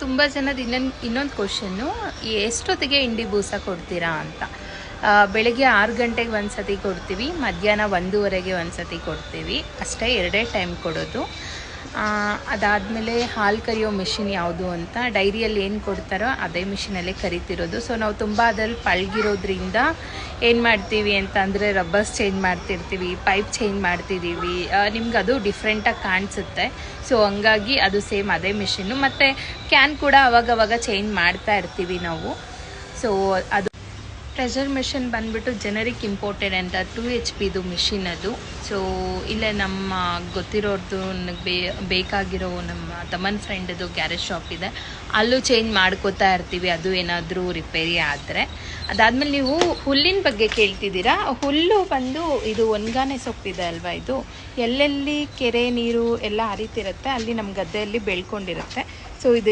ತುಂಬ ಜನದ ಇನ್ನೊಂದು ಕ್ವಶನ್ನು, ಎಷ್ಟೊತ್ತಿಗೆ ಇಂಡಿ ಬೂಸ ಕೊಡ್ತೀರಾ ಅಂತ. ಬೆಳಗ್ಗೆ 6 ಗಂಟೆಗೆ ಒಂದು ಸತಿ ಕೊಡ್ತೀವಿ, ಮಧ್ಯಾಹ್ನ 1:30ಗೆ ಒಂದು ಸತಿ ಕೊಡ್ತೀವಿ, ಅಷ್ಟೇ, 2 ಟೈಮ್ ಕೊಡೋದು. ಅದಾದಮೇಲೆ ಹಾಲು ಕರಿಯೋ ಮಿಷಿನ್ ಯಾವುದು ಅಂತ, ಡೈರಿಯಲ್ಲಿ ಏನು ಕೊಡ್ತಾರೋ ಅದೇ ಮಿಷಿನಲ್ಲೇ ಕರಿತಿರೋದು. ಸೊ ನಾವು ತುಂಬ ಅದ್ರಲ್ಲಿ ಪಳಗಿರೋದ್ರಿಂದ ಏನು ಮಾಡ್ತೀವಿ ಅಂತಂದರೆ ರಬ್ಬರ್ಸ್ ಚೇಂಜ್ ಮಾಡ್ತಿರ್ತೀವಿ, ಪೈಪ್ ಚೇಂಜ್ ಮಾಡ್ತಿದ್ದೀವಿ, ನಿಮ್ಗೆ ಅದು ಡಿಫ್ರೆಂಟಾಗಿ ಕಾಣಿಸುತ್ತೆ. ಸೊ ಹಂಗಾಗಿ ಅದು ಸೇಮ್ ಅದೇ ಮಿಷಿನ್ನು. ಮತ್ತು ಕ್ಯಾನ್ ಕೂಡ ಅವಾಗವಾಗ ಚೇಂಜ್ ಮಾಡ್ತಾ ಇರ್ತೀವಿ ನಾವು. ಸೊ ಅದು ಪ್ರೆಷರ್ ಮಿಷಿನ್ ಬಂದುಬಿಟ್ಟು ಜನರಿಕ್ ಇಂಪೋರ್ಟೆಡ್ ಅಂತ 2 HP ಮಿಷಿನ್ ಅದು. ಸೊ ಇಲ್ಲೇ ನಮ್ಮ ಗೊತ್ತಿರೋರ್ದು ಬೇಕಾಗಿರೋ ನಮ್ಮ ತಮ್ಮನ ಫ್ರೆಂಡದು ಗ್ಯಾರೇಜ್ ಶಾಪ್ ಇದೆ, ಅಲ್ಲೂ ಚೇಂಜ್ ಮಾಡ್ಕೋತಾ ಇರ್ತೀವಿ, ಅದು ಏನಾದರೂ ರಿಪೇರಿ ಆದರೆ. ಅದಾದಮೇಲೆ ನೀವು ಹುಲ್ಲಿನ ಬಗ್ಗೆ ಕೇಳ್ತಿದ್ದೀರಾ. ಹುಲ್ಲು ಬಂದು ಇದು ಒಣಗಾನೆ ಸೊಪ್ಪಿದೆ ಅಲ್ವಾ, ಇದು ಎಲ್ಲೆಲ್ಲಿ ಕೆರೆ ನೀರು ಎಲ್ಲ ಹರಿತಿರುತ್ತೆ ಅಲ್ಲಿ ನಮ್ಮ ಗದ್ದೆಯಲ್ಲಿ ಬೆಳ್ಕೊಂಡಿರುತ್ತೆ. ಸೊ ಇದು